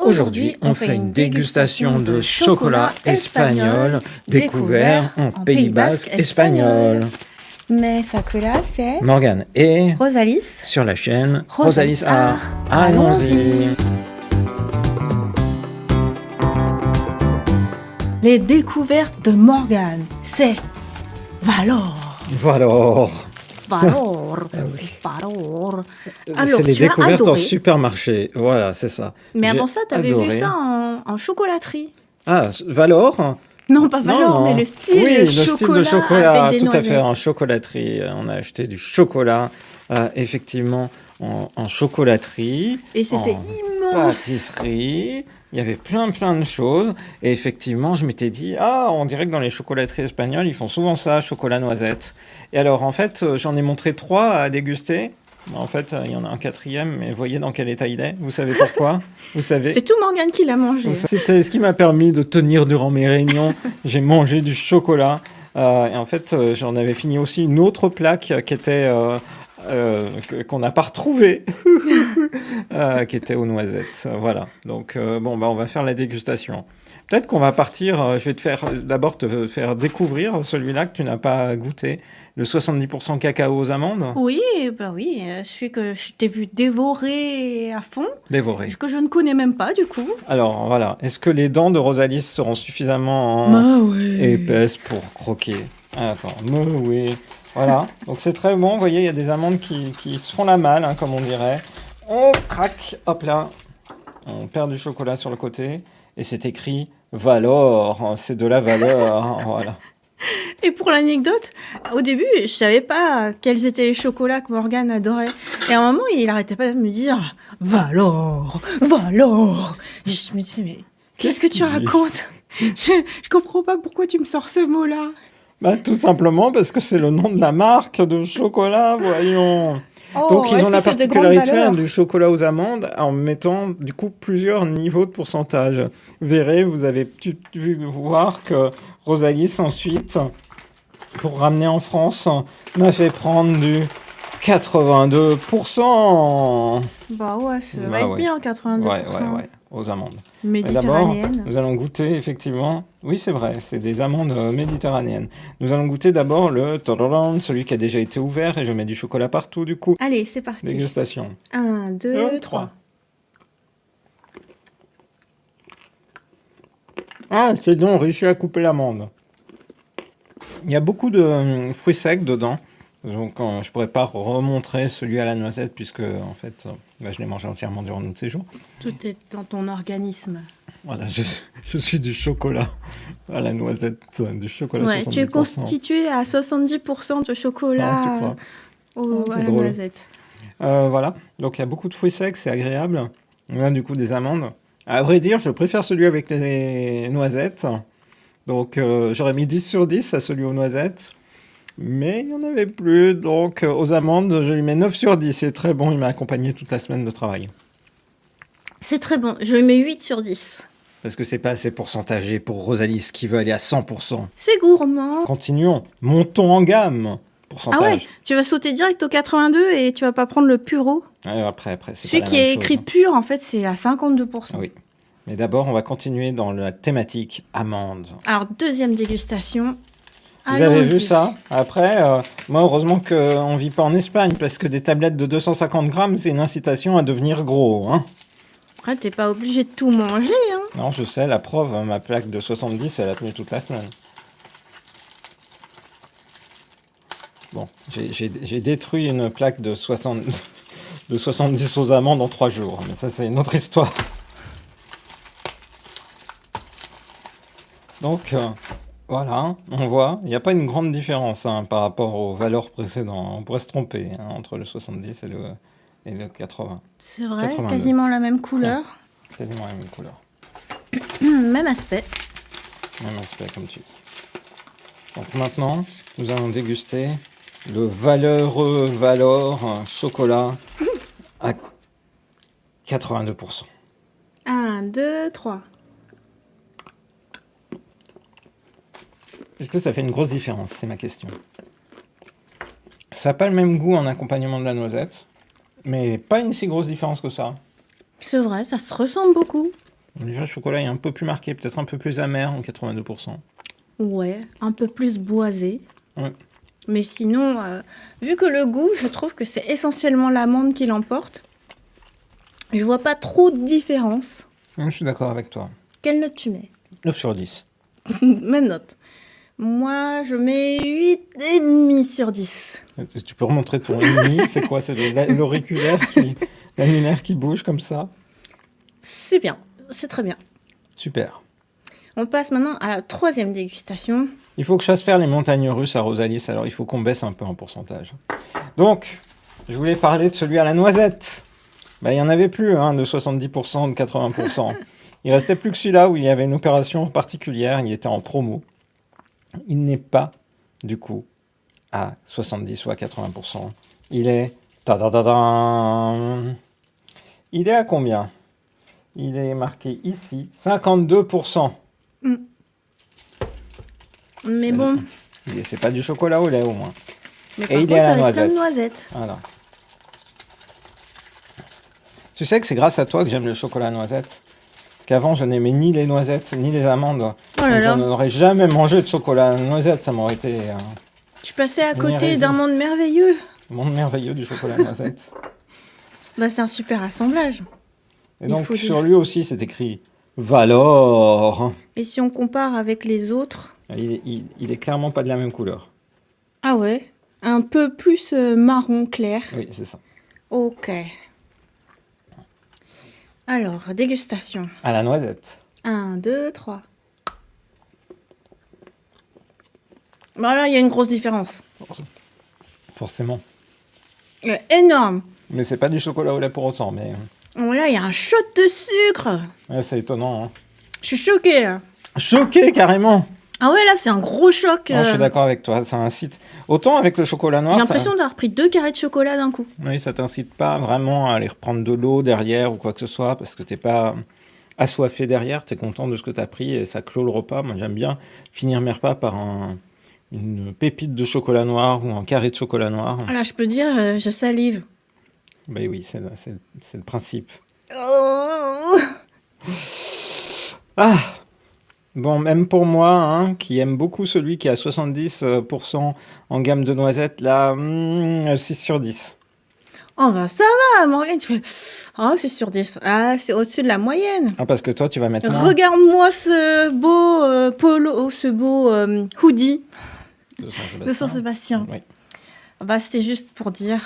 Aujourd'hui, on fait une dégustation de chocolat espagnol découvert en Pays Basque espagnol. Mais ça que là, c'est Morgane et Rosalis sur la chaîne Rosalis Art. Allons-y. Les découvertes de Morgane, c'est Valor. Valor. Valor. Ah oui. Valor. C'est les tu as découvertes adoré. en supermarché. Voilà, c'est ça. Mais J'ai avant ça, tu avais adoré. vu ça en chocolaterie. Ah, Valor. Non, pas Valor, mais le style oui, de le style de chocolat, avec des tout à fait, noisettes. en chocolaterie. On a acheté du chocolat, effectivement, en chocolaterie. Et c'était en immense. pâtisserie. Il y avait plein de choses. Et effectivement, je m'étais dit, on dirait que dans les chocolateries espagnoles, ils font souvent ça, chocolat noisette. Et alors, en fait, j'en ai montré 3 à déguster. En fait, il y en a un 4e, mais voyez dans quel état il est. Vous savez pourquoi? Vous savez? C'est tout Morgane qui l'a mangé. C'était ce qui m'a permis de tenir durant mes réunions. J'ai mangé du chocolat. Et en fait, j'en avais fini aussi une autre plaque qui était qu'on n'a pas retrouvée, qui était aux noisettes. Voilà. Donc on va faire la dégustation. Peut-être qu'on va partir. Je vais d'abord te faire découvrir celui-là que tu n'as pas goûté, le 70% cacao aux amandes. Oui, bah oui, celui que je t'ai vu dévorer à fond, Dévoré. que je ne connais même pas du coup. Alors voilà, est-ce que les dents de Rosalis seront suffisamment ouais. épaisses pour croquer? Attends, oui. Voilà, donc c'est très bon. Vous voyez, il y a des amandes qui se font la malle, hein, comme on dirait. On craque, hop là. On perd du chocolat sur le côté. Et c'est écrit Valor, c'est de la valeur. Voilà. Et pour l'anecdote, au début, je savais pas quels étaient les chocolats que Morgane adorait. Et à un moment, il arrêtait pas de me dire Valor, Valor. Et je me disais, mais qu'est-ce que tu racontes? Je comprends pas pourquoi tu me sors ce mot-là. Bah, tout simplement parce que c'est le nom de la marque de chocolat, voyons. Donc, ils ont la particularité du chocolat aux amandes en mettant, du coup, plusieurs niveaux de pourcentage. Vous verrez, vous avez vu voir que Rosalis, ensuite, pour ramener en France, m'a fait prendre du 82%. Bah ouais, ça va être bien, 82%. Ouais, aux amandes. Méditerranéenne. D'abord, nous allons goûter, effectivement... Oui, c'est vrai, c'est des amandes méditerranéennes. Nous allons goûter d'abord celui qui a déjà été ouvert, et je mets du chocolat partout, du coup. Allez, c'est parti. Dégustation. 1, 2, 3. Ah, c'est donc réussi à couper l'amande. Il y a beaucoup de fruits secs dedans. Donc, je pourrais pas remontrer celui à la noisette, puisque, en fait, je l'ai mangé entièrement durant notre séjour. Tout est dans ton organisme. Voilà, je suis du chocolat à la noisette, du chocolat 70%. Tu es constitué à 70% de chocolat tu crois à la noisette. Voilà, donc il y a beaucoup de fruits secs, c'est agréable. Là, du coup, des amandes. À vrai dire, je préfère celui avec les noisettes. Donc, j'aurais mis 10 sur 10 à celui aux noisettes. Mais il n'y en avait plus, donc aux amandes, je lui mets 9 sur 10. C'est très bon, il m'a accompagné toute la semaine de travail. C'est très bon, je lui mets 8 sur 10. Parce que c'est pas assez pourcentagé pour Rosalis qui veut aller à 100%. C'est gourmand. Continuons, montons en gamme. Pourcentage. Ah ouais, tu vas sauter direct au 82 et tu vas pas prendre le puro. Après, c'est celui pas la qui même est chose. écrit pur, en fait, c'est à 52%. Oui. Mais d'abord, on va continuer dans la thématique amande. Alors, deuxième dégustation. Vous avez vu ça? Après, moi, heureusement qu'on ne vit pas en Espagne, parce que des tablettes de 250 grammes, c'est une incitation à devenir gros. Hein. Après, t'es pas obligé de tout manger. Hein. Non, je sais, la preuve, ma plaque de 70, elle a tenu toute la semaine. Bon, j'ai détruit une plaque de 70 aux amandes en 3 jours, mais ça, c'est une autre histoire. Donc... voilà, on voit, il n'y a pas une grande différence par rapport aux valeurs précédentes. On pourrait se tromper entre le 70 et le 80. C'est vrai, 82. quasiment la même couleur. Ouais, quasiment la même couleur. Même aspect. Même aspect, comme tu dis. Donc maintenant, nous allons déguster le valeureux Valor chocolat à 82%. 1, 2, 3. Est-ce que ça fait une grosse différence? C'est ma question. Ça n'a pas le même goût en accompagnement de la noisette, mais pas une si grosse différence que ça. C'est vrai, ça se ressemble beaucoup. Déjà, le chocolat est un peu plus marqué, peut-être un peu plus amer en 82%. Ouais, un peu plus boisé. Ouais. Mais sinon, vu que le goût, je trouve que c'est essentiellement l'amande qui l'emporte. Je vois pas trop de différence. Je suis d'accord avec toi. Quelle note tu mets? 9 sur 10. Même note. Moi, je mets 8,5 sur 10. Tu peux remontrer ton ennemi. C'est quoi? C'est l'auriculaire l'annulaire qui bouge comme ça. C'est bien, c'est très bien. Super. On passe maintenant à la 3e dégustation. Il faut que je fasse faire les montagnes russes à Rosalis, alors il faut qu'on baisse un peu en pourcentage. Donc, je voulais parler de celui à la noisette. Ben, il n'y en avait plus de 70%, de 80%. Il restait plus que celui-là où il y avait une opération particulière, il était en promo. Il n'est pas, du coup, à 70 ou à 80%. Il est... Il est à combien? Il est marqué ici, 52%. Mais bon, C'est pas du chocolat au lait au moins. mais Et par il contre, est à ça la avec plein de noisette. noisettes. Voilà. Tu sais que c'est grâce à toi que j'aime le chocolat noisette. Parce qu'avant, je n'aimais ni les noisettes, ni les amandes. Oh là Donc, là. je n'aurais jamais mangé de chocolat noisette. Ça m'aurait été Tu passais à Une côté hérésie. d'un monde merveilleux. un monde merveilleux du chocolat noisette. Bah, c'est un super assemblage. Et Il donc, faut sur dire. lui aussi, c'est écrit Valor. Et si on compare avec les autres, Il est clairement pas de la même couleur. ah ouais, un peu plus marron clair. Oui, c'est ça. Ok. Alors, dégustation. À la noisette. 1, 2, 3. Bon, là, il y a une grosse différence. Forcément. Énorme. Mais c'est pas du chocolat au lait pour autant. Mais Bon, là, il y a un shot de sucre. ouais, c'est étonnant. Hein. Je suis choquée. Là. Choqué carrément. Ah ouais, là, c'est un gros choc. Non, je suis d'accord avec toi, ça incite. Autant avec le chocolat noir, J'ai l'impression d'avoir pris 2 carrés de chocolat d'un coup. oui, ça t'incite pas vraiment à aller reprendre de l'eau derrière ou quoi que ce soit, parce que t'es pas assoiffé derrière, t'es content de ce que t'as pris et ça clôt le repas. Moi, j'aime bien finir mes repas par une pépite de chocolat noir ou un carré de chocolat noir. Voilà, je peux dire, je salive. Ben oui, c'est le principe. Oh. Ah! Bon, même pour moi, qui aime beaucoup celui qui est à 70% en gamme de noisettes, là, 6 sur 10. Oh bah ça va, Morgane, tu fais... Oh, c'est sur 10. Ah, c'est au-dessus de la moyenne. Ah, parce que toi, tu vas mettre moins Regarde-moi ce beau polo, ce beau hoodie de Saint-Sébastien. de Saint-Sébastien. Oui. Bah, c'était juste pour dire.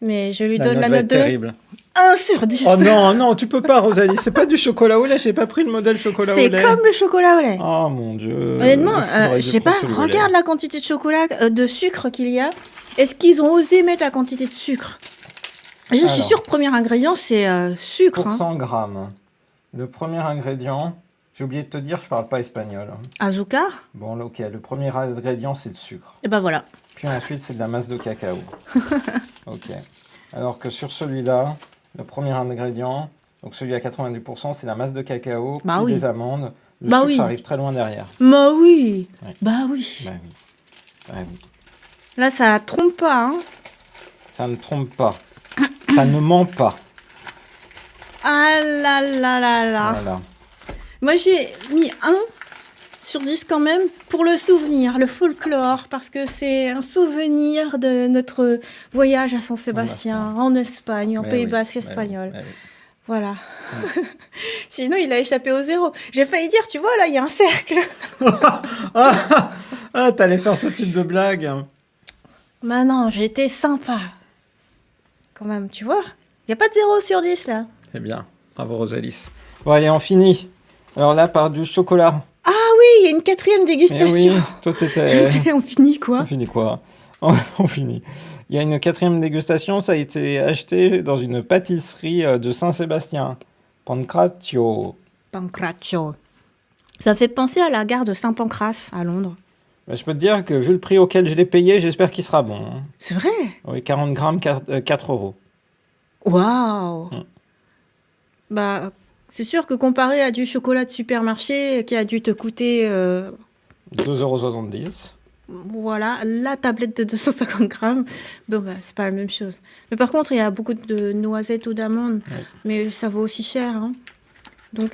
Mais je lui La donne note la va note être de terrible. 1 sur 10. Oh non, non, tu peux pas, Rosalie. C'est pas du chocolat au lait. J'ai pas pris le modèle chocolat au C'est lait. comme le chocolat au lait. Oh mon dieu. Honnêtement, Faudrait que je sais pas, prenne celui au lait. regarde la quantité de chocolat, de sucre qu'il y a. Est-ce qu'ils ont osé mettre la quantité de sucre? Déjà, je suis Alors. sûre, premier ingrédient, c'est sucre. Pour Hein. 100 grammes, le premier ingrédient, j'ai oublié de te dire, je parle pas espagnol. Azúcar. Bon, ok, le premier ingrédient, c'est le sucre. Et ben voilà. Puis ensuite, c'est de la masse de cacao. Ok. Alors que sur celui-là, le premier ingrédient, donc celui à 90%, c'est la masse de cacao, Bah puis oui. des amandes. Le Bah sucre oui. arrive très loin derrière. Bah oui. Ouais. Bah oui. Bah oui. Bah oui. Là, ça trompe pas. Hein. Ça ne trompe pas. Ça ne ment pas. Ah là là là là. Voilà. Moi, j'ai mis 1 sur 10 quand même pour le souvenir, le folklore, parce que c'est un souvenir de notre voyage à Saint-Sébastien, en Espagne, en Mais Pays oui, Basque mais espagnol. oui, mais oui. Voilà. Sinon, il a échappé au zéro. J'ai failli dire, tu vois, là, il y a un cercle. Ah, t'allais faire ce type de blague. Bah non, j'ai été sympa. Quand même, tu vois. Il n'y a pas de 0 sur 10, là. C'est bien. Bravo, Rosalis. Bon, allez, on finit. Alors là, par du chocolat. Ah oui, il y a une 4e Eh dégustation. oui, toi, Je t'étais... sais, on finit quoi? On finit quoi? On finit. Il y a une 4e dégustation, ça a été acheté dans une pâtisserie de Saint-Sébastien. Pancrazio. Pancrazio. Ça fait penser à la gare de Saint-Pancras, à Londres. Bah, je peux te dire que vu le prix auquel je l'ai payé, j'espère qu'il sera bon. Hein. C'est vrai? Oui, 40 grammes, 4 euros. Waouh! Mm. Bah, c'est sûr que comparé à du chocolat de supermarché qui a dû te coûter, 2,70 euros. voilà, la tablette de 250 grammes, bon, bah, c'est pas la même chose. Mais par contre, il y a beaucoup de noisettes ou d'amandes, Ouais. mais ça vaut aussi cher. Hein. Donc,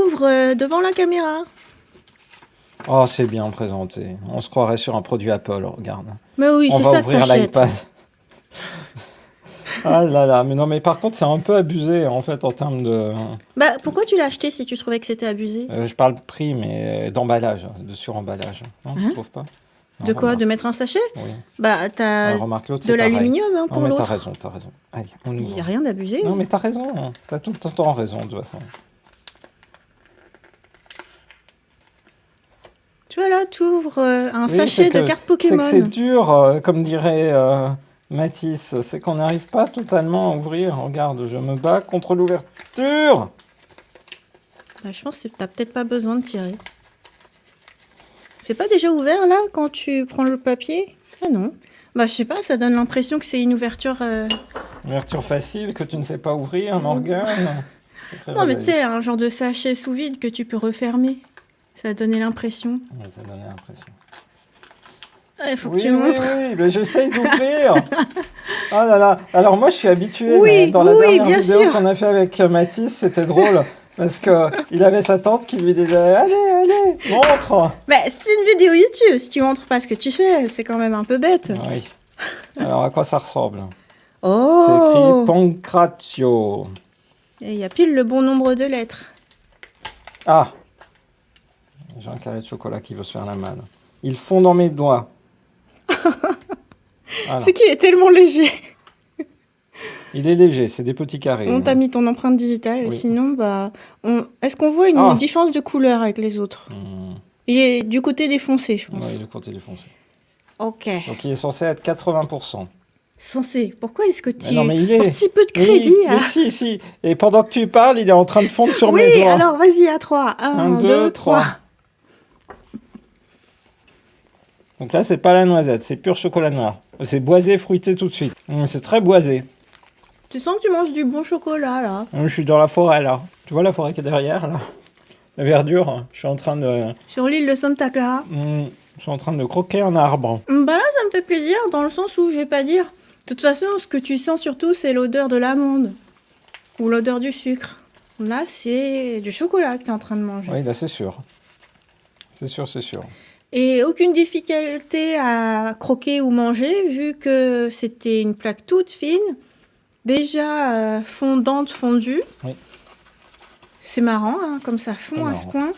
ouvres devant la caméra. Oh, c'est bien présenté. On se croirait sur un produit Apple, regarde. Mais oui, On c'est va ça que ouvrir t'achètes. l'iPad. Ah là là, mais non, mais par contre, c'est un peu abusé, en fait, en termes de... Bah, pourquoi tu l'as acheté si tu trouvais que c'était abusé? je parle de prix, mais d'emballage, de suremballage. Non, tu Hein? trouves pas? Non, De quoi? remarque. De mettre un sachet? Oui. Bah, t'as Remarque, l'autre, de c'est pareil. l'aluminium hein, Non, pour mais l'autre. t'as raison. Allez, on Il ouvre. n'y a rien d'abusé. Non, mais t'as raison. T'as tout le temps raison, de toute façon. Tu vois là, tu ouvres un Oui, sachet c'est de que- cartes C'est Pokémon. que c'est dur, comme dirait Mathis. C'est qu'on n'arrive pas totalement à ouvrir. Regarde, je me bats contre l'ouverture. Bah, je pense que t'as peut-être pas besoin de tirer. C'est pas déjà ouvert là quand tu prends le papier? Ah non. Bah je sais pas, ça donne l'impression que c'est une ouverture. Ouverture facile que tu ne sais pas ouvrir, Morgane. C'est très Non mais tu réaliste. sais, un genre de sachet sous vide que tu peux refermer. Ça a donné l'impression. Ouais, ça donnait l'impression. Il faut que Oui, tu montres. oui, mais j'essaye d'ouvrir. Ah là là. Alors moi, je suis habitué. Oui, mais dans la oui, dernière bien vidéo sûr. qu'on a fait avec Mathis, c'était drôle. Parce que il avait sa tante qui lui disait allez, montre. Bah c'est une vidéo YouTube, si tu montres pas ce que tu fais, c'est quand même un peu bête. Oui. Alors à quoi ça ressemble? C'est Oh écrit Pancratio. Et il y a pile le bon nombre de lettres. Ah. J'ai un carré de chocolat qui veut se faire la malle. Il fond dans mes doigts. Voilà. C'est qu'il est tellement léger. Il est léger, c'est des petits carrés. On t'a mis ton empreinte digitale, Oui. sinon, bah, est-ce qu'on voit une Ah. différence de couleur avec les autres? Il est du côté défoncé, je pense. Oui, le côté défoncé. Ok. Donc il est censé être 80%. Censé. Pourquoi est-ce que tu non, mais il est- portes si peu de Mais crédit mais si. Et pendant que tu parles, il est en train de fondre sur mes Oui, doigts. alors vas-y, à 3. 1, 1, 2, 2, 3. 3. Donc là, c'est pas la noisette, c'est pur chocolat noir. C'est boisé, fruité tout de suite. C'est très boisé. Tu sens que tu manges du bon chocolat, là. Je suis dans la forêt, là. Tu vois la forêt qui est derrière, là? La verdure. Je suis en train de... Sur l'île de Santa Clara. Je suis en train de croquer un arbre. Bah là, ça me fait plaisir, dans le sens où, je vais pas dire... De toute façon, ce que tu sens surtout, c'est l'odeur de l'amande. Ou l'odeur du sucre. Là, c'est du chocolat que tu es en train de manger. Oui, là, c'est sûr. C'est sûr. Et aucune difficulté à croquer ou manger, vu que c'était une plaque toute fine, déjà fondante, fondue. Oui. C'est marrant, hein, comme ça fond C'est à ce marrant. point.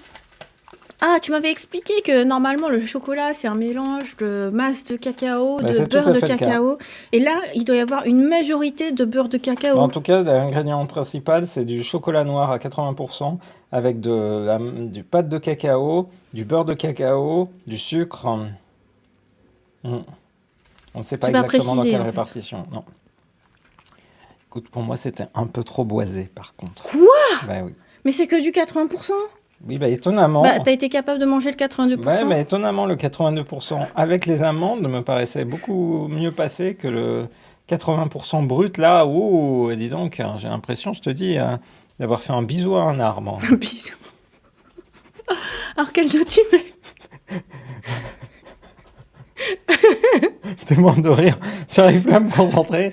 Ah, tu m'avais expliqué que normalement le chocolat c'est un mélange de masse de cacao, Bah, de c'est tout beurre à de fait le cas. cacao. Et là, il doit y avoir une majorité de beurre de cacao. En tout cas, l'ingrédient principal, c'est du chocolat noir à 80%, avec du pâte de cacao, du beurre de cacao, du sucre. On ne sait pas C'est pas exactement dans précisé, quelle en fait. répartition. Non. Écoute, pour moi, c'était un peu trop boisé, par contre. Quoi? Bah oui. Mais c'est que du 80%. Oui, bah étonnamment. Bah, t'as été capable de manger le 82%. Ouais, mais étonnamment, le 82% avec les amandes me paraissait beaucoup mieux passé que le 80% brut là. Ouh, dis donc, hein, j'ai l'impression, je te dis, d'avoir fait un bisou à un arbre. Un bisou. Alors, quelle note tu mets? Tellement de rire, j'arrive plus à me concentrer.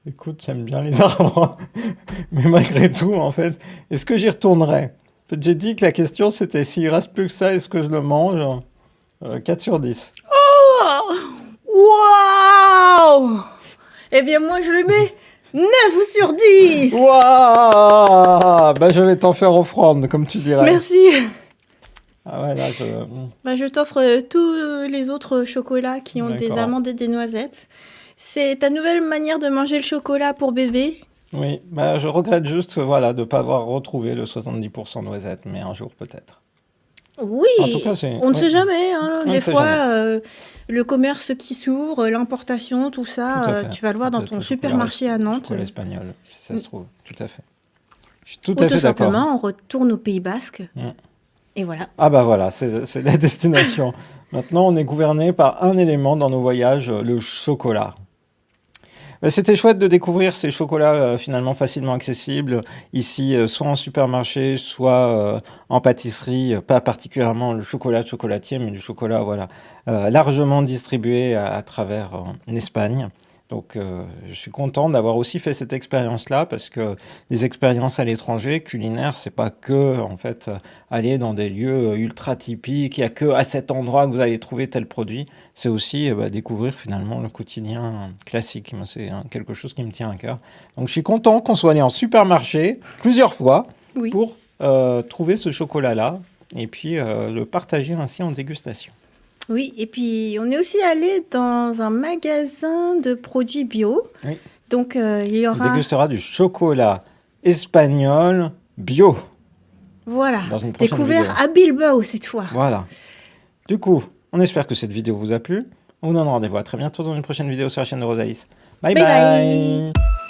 Écoute, j'aime bien les arbres, mais malgré tout, en fait, est-ce que j'y retournerai? En fait, j'ai dit que la question c'était s'il reste plus que ça, est-ce que je le mange? 4 sur 10. Waouh! Eh bien, moi, je le mets 9 sur 10. Waouh! Bah, je vais t'en faire offrande, comme tu dirais. Merci. Ah ouais, là, Bah, je t'offre tous les autres chocolats qui ont des D'accord. amandes et des noisettes. C'est ta nouvelle manière de manger le chocolat pour bébé. Oui, bah, je regrette juste, voilà, de ne pas avoir retrouvé le 70% noisette, mais un jour peut-être. Oui, En tout cas, c'est... on ne oui. sait jamais. Hein. On ne Des sait fois, jamais. le commerce qui s'ouvre, l'importation, tout ça, Tout à fait. tu vas le voir dans Peut-être ton le supermarché à Nantes. chocolat espagnol, si ça se trouve, tout à fait. Je suis tout Ou à tout fait d'accord. simplement, on retourne au Pays Basque. Mm. Et voilà. Ah bah voilà, c'est la destination. Maintenant, on est gouverné par un élément dans nos voyages, le chocolat. C'était chouette de découvrir ces chocolats finalement facilement accessibles ici, soit en supermarché, soit en pâtisserie, pas particulièrement le chocolat de chocolatier, mais du chocolat voilà, largement distribué à travers l'Espagne. Donc, je suis content d'avoir aussi fait cette expérience-là parce que les expériences à l'étranger, culinaires, c'est pas que, en fait, aller dans des lieux ultra typiques, il y a que à cet endroit que vous allez trouver tel produit. C'est aussi découvrir finalement le quotidien classique. Moi, c'est quelque chose qui me tient à cœur. Donc, je suis content qu'on soit allé en supermarché plusieurs fois Oui. pour trouver ce chocolat-là et puis le partager ainsi en dégustation. Oui, et puis on est aussi allé dans un magasin de produits bio. Oui. Donc il y On aura, dégustera du chocolat espagnol bio voilà, dans une prochaine découvert vidéo. à Bilbao cette fois. Voilà. Du coup, on espère que cette vidéo vous a plu. On vous donne rendez-vous à très bientôt dans une prochaine vidéo sur la chaîne de Rosalis. Bye Bye bye. bye.